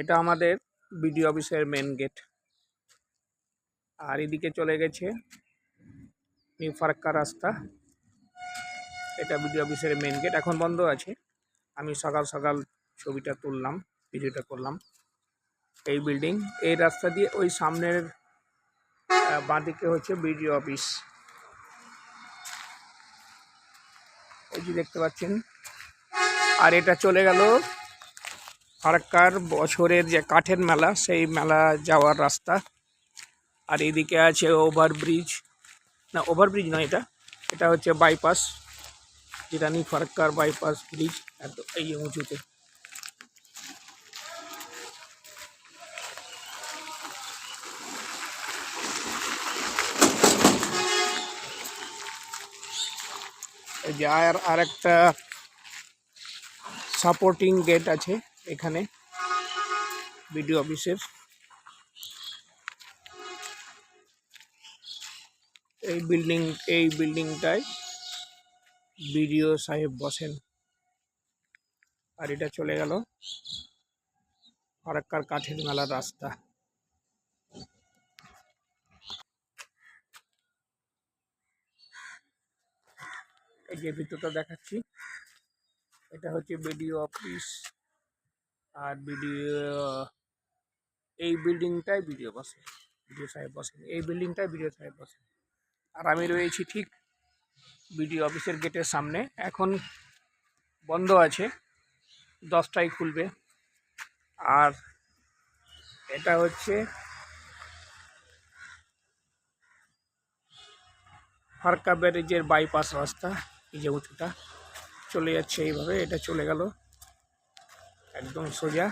এটা আমাদের বিডিও অফিসের মেন গেট। আর এদিকে চলে গেছে নিউ ফারাক্কা রাস্তা। এটা বিডিও অফিসের মেন গেট, এখন বন্ধ আছে। আমি সকাল সকাল ছবিটা তুললাম, ভিডিওটা করলাম। এই বিল্ডিং, এই রাস্তা দিয়ে ওই সামনের বাঁদিকে হচ্ছে বিডিও অফিস। এই যে দেখতে পাচ্ছেন। আর এটা চলে গেল ফারাক্কার বছরের যে কাঠের মেলা, সেই মেলা যাওয়ার রাস্তা। আর এদিকে আছে ওভারব্রিজ, না ওভারব্রিজ নয়, এটা হচ্ছে বাইপাস, যেটা নিউ ফারাক্কার বাইপাস ব্রিজ, এত এই উঁচুতে। এই যে আর একটা সাপোর্টিং গেট আছে এখানে বিডিও অফিসের। এই বিল্ডিংটায় বিডিও সাহেব বসেন। আর এটা চলে গেল ফারাক্কার কাঠের মেলার রাস্তা। এই যে ভিতরটা দেখাচ্ছি, এটা হচ্ছে বিডিও অফিস। আর এই বিল্ডিংটায় বিডিও বসে, বিডিও সাহেব বসেন। এই বিল্ডিংটায় বিডিও সাহেব বসেন। আর আমি রয়েছি ঠিক বিডিও অফিসের গেটের সামনে। এখন বন্ধ আছে, 10টায় খুলবে। আর এটা হচ্ছে ফারাক্কা ব্যারেজের বাইপাস রাস্তা। এই যে উঁচুটা চলে যাচ্ছে এইভাবে, এটা চলে গেল একদম সোজা।